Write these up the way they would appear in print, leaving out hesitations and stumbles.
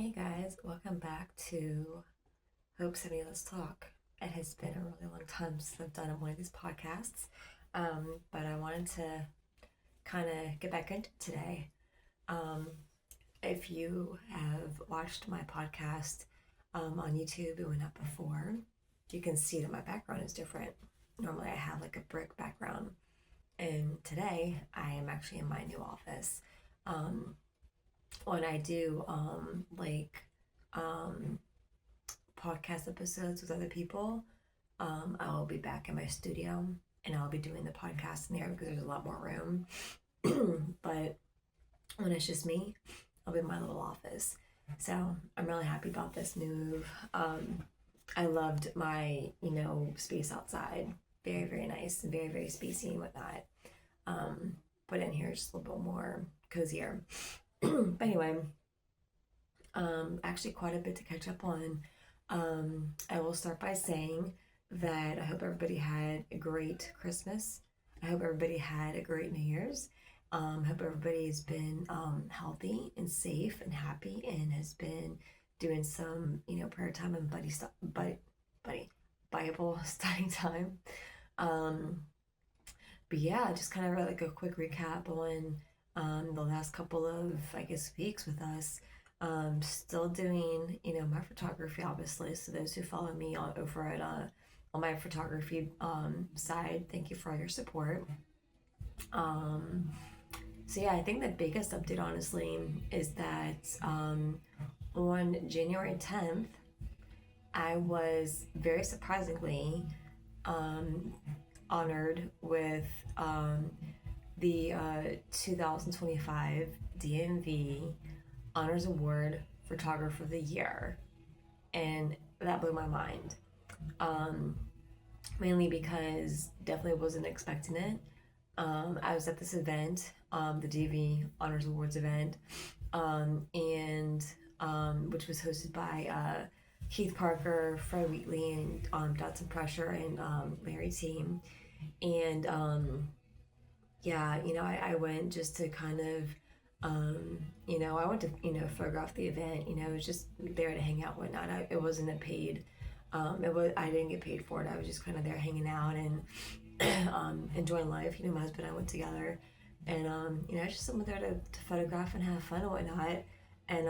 Hey guys, welcome back to Hope City Let's Talk. It has been a really long time since I've done one of these podcasts, but I wanted to kind of get back into it today. Um, if you have watched my podcast on YouTube, it went up before, you can see that my background is different. Normally I have like a brick background, and today I am actually in my new office. Um, when I do um, podcast episodes with other people, I'll be back in my studio and I'll be doing the podcast in there because there's a lot more room. But when it's just me, I'll be in my little office. So I'm really happy about this move. I loved my, space outside. Very, very nice and very, very spacey and whatnot. Um, but in here, just a little bit more cozier. But anyway, actually quite a bit to catch up on. I will start by saying that I hope everybody had a great Christmas. I hope everybody had a great New Year's. Hope everybody's been healthy and safe and happy and has been doing some, prayer time and buddy, Bible study time. Um, but yeah, just kind of like a quick recap on the last couple of, I guess, weeks with us. Still doing, my photography, obviously. So those who follow me over at on my photography side, thank you for all your support. Um, so yeah, I think the biggest update, honestly, is that on January 10th, I was very surprisingly um, honored with the 2025 DMV Honors Award Photographer of the Year, and that blew my mind. Um, Mainly because definitely wasn't expecting it. I was at this event, the DV Honors Awards event, and which was hosted by Keith Parker, Fred Wheatley, and Dotson Pressure and Larry Team. And yeah, I went just to kind of, I went to, photograph the event. It was just there to hang out, whatnot. It wasn't a paid, I didn't get paid for it. I was just kind of there hanging out and enjoying life. My husband and I went together, and I just someone there to photograph and have fun and whatnot. And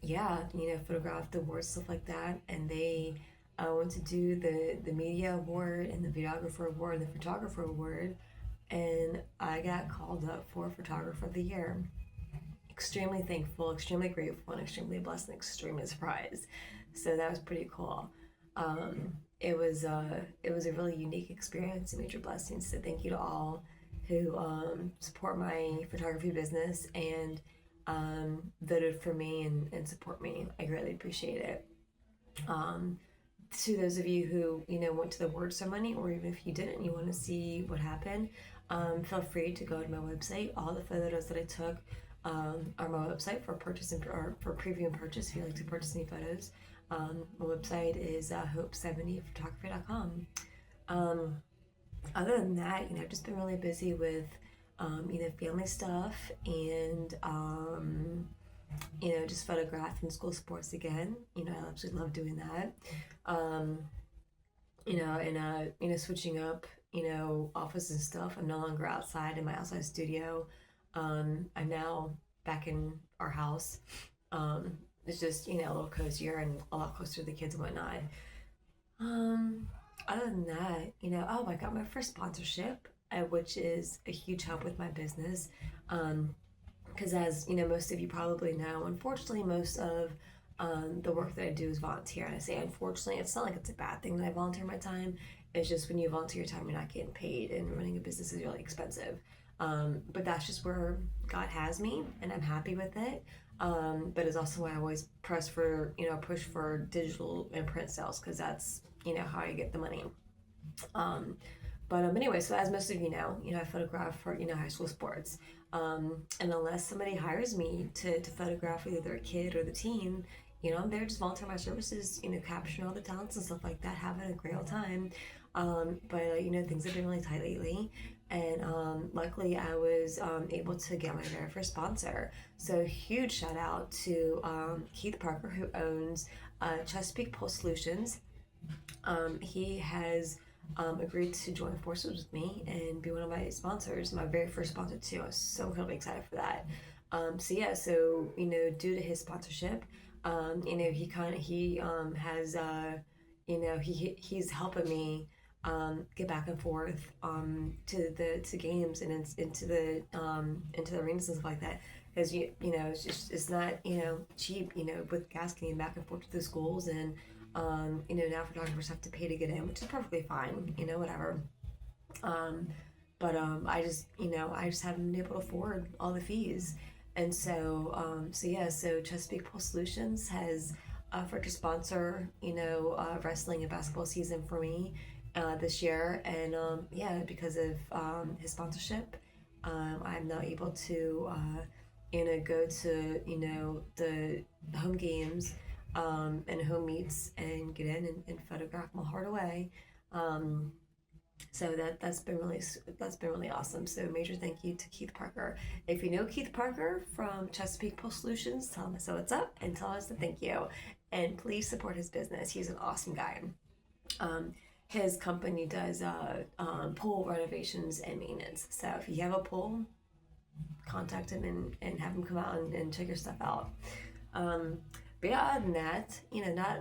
yeah, photograph the awards, stuff like that. And they went to do the media award and the videographer award and the photographer award, and I got called up for photographer of the year. Extremely thankful, extremely grateful, and extremely blessed and extremely surprised. So that was pretty cool. It was a really unique experience, a major blessing. So thank you to all who support my photography business and voted for me and support me. I greatly appreciate it. Um, to those of you who went to the award ceremony, or even if you didn't, you want to see what happened, feel free to go to my website. All the photos that I took are my website for purchase or for preview and purchase. If you like to purchase any photos, my website is hope70photography.com. Um, Other than that, I've just been really busy with family stuff and just photographing school sports again. I absolutely love doing that. Um, and switching up, office and stuff. I'm no longer outside in my outside studio. I'm now back in our house. It's just, a little cozier and a lot closer to the kids and whatnot. Um, Other than that, oh, I got my first sponsorship, which is a huge help with my business. Because as most of you probably know, unfortunately, most of the work that I do is volunteer. And I say unfortunately, it's not like it's a bad thing that I volunteer my time. It's just when you volunteer your time, you're not getting paid, and running a business is really expensive. But that's just where God has me, and I'm happy with it. But it's also why I always push for digital and print sales, because that's how I get the money. Um, but anyway, so as most of you know, I photograph for high school sports. And unless somebody hires me to photograph either a kid or the team, I'm there just volunteering my services, capturing all the talents and stuff like that, having a great old time. But things have been really tight lately. And luckily, I was able to get my very first sponsor. So, huge shout out to Keith Parker, who owns Chesapeake Pole Solutions. He has agreed to join forces with me and be one of my sponsors, my very first sponsor, too. I was so incredibly excited for that. So due to his sponsorship, he has he's helping me get back and forth to games and into the arenas and stuff like that. Because it's not cheap with gas getting back and forth to the schools, and now photographers have to pay to get in, which is perfectly fine, whatever. Um, I just haven't been able to afford all the fees. And so Chesapeake Pole Solutions has offered to sponsor, wrestling and basketball season for me this year. And because of his sponsorship, I'm now able to, go to, the home games and home meets and get in and photograph my heart away. Um, so that's been really awesome. So major thank you to Keith Parker. If you know Keith Parker from Chesapeake Pole Solutions, tell him I said what's up and tell us to thank you. And please support his business. He's an awesome guy. Um, his company does pool renovations and maintenance. So if you have a pool, contact him and have him come out and check your stuff out. Um, but yeah, other than that,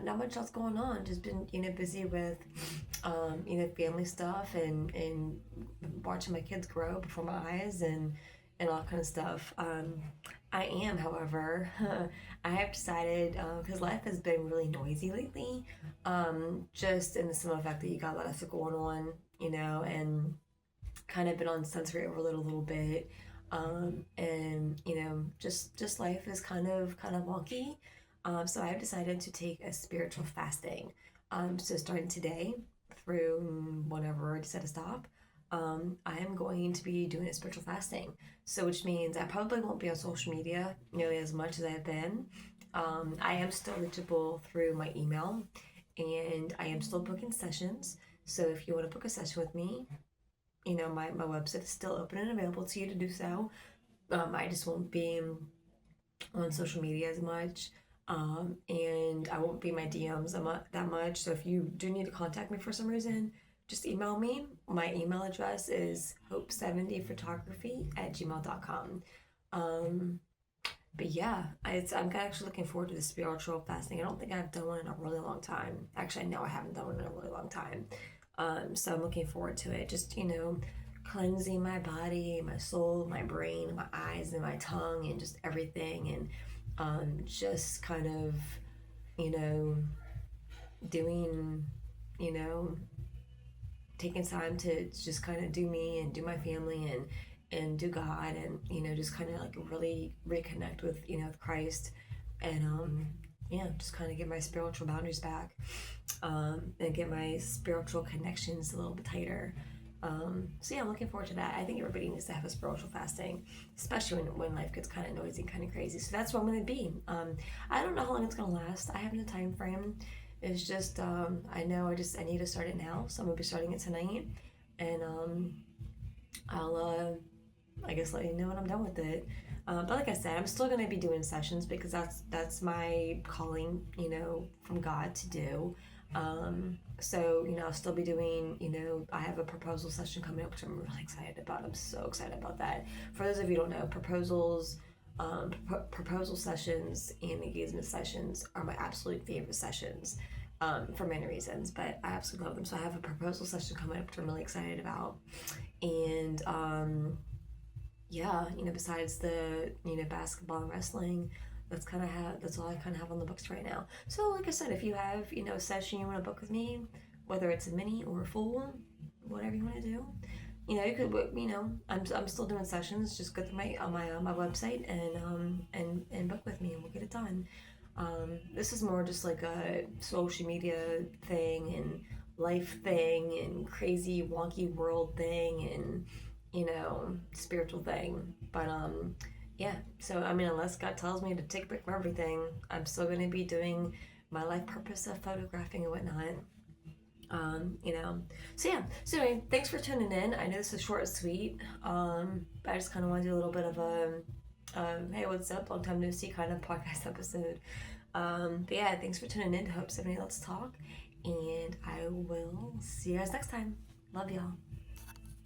not much else going on. Just been, busy with, family stuff and watching my kids grow before my eyes and all kind of stuff. I am, however, I have decided because life has been really noisy lately. Just in the simple fact that you got a lot of stuff going on, and kind of been on sensory overload a little bit. And just life is kind of wonky. So I've decided to take a spiritual fasting. So starting today through whenever I decide to stop, I am going to be doing a spiritual fasting. So which means I probably won't be on social media nearly as much as I've been. I am still reachable through my email, and I am still booking sessions. So if you want to book a session with me, my website is still open and available to you to do so. I just won't be on social media as much. And I won't be in my DMs that much. So if you do need to contact me for some reason, just email me. My email address is hope70photography@gmail.com. Um, but yeah, I'm actually looking forward to the spiritual fasting. I don't think I've done one in a really long time. Actually, I know I haven't done one in a really long time. So I'm looking forward to it. Just, cleansing my body, my soul, my brain, my eyes, and my tongue, and just everything. And just kind of, you know, doing, you know, taking time to just kind of do me and do my family and do God, and just kind of like really reconnect with with Christ, and just kind of get my spiritual boundaries back, and get my spiritual connections a little bit tighter. So yeah, I'm looking forward to that. I think everybody needs to have a spiritual fasting, especially when life gets kind of noisy and kind of crazy. So that's what I'm going to be. I don't know how long it's going to last. I haven't a time frame. It's just I know I need to start it now, so I'm gonna be starting it tonight, and I'll I guess let you know when I'm done with it. But like I said, I'm still gonna be doing sessions because that's my calling, from God to do. So I'll still be doing. I have a proposal session coming up, which I'm really excited about. I'm so excited about that. For those of you who don't know, proposal sessions and engagement sessions are my absolute favorite sessions, for many reasons, but I absolutely love them. So I have a proposal session coming up, which I'm really excited about. And besides the basketball and wrestling, that's all I kind of have on the books right now. So like I said, if you have a session you want to book with me, whether it's a mini or a full, whatever you want to do, you could, I'm still doing sessions. Just go to my website and book with me, and we'll get it done. This is more just like a social media thing and life thing and crazy wonky world thing and spiritual thing. But yeah. So I mean, unless God tells me to take a break from everything, I'm still going to be doing my life purpose of photographing and whatnot. You know. So yeah. So anyway, thanks for tuning in. I know this is short and sweet. But I just kind of want to do a little bit of a, hey, what's up? Long time no see kind of podcast episode. But yeah, thanks for tuning in to Hope 70 Let's Talk, and I will see you guys next time. Love y'all.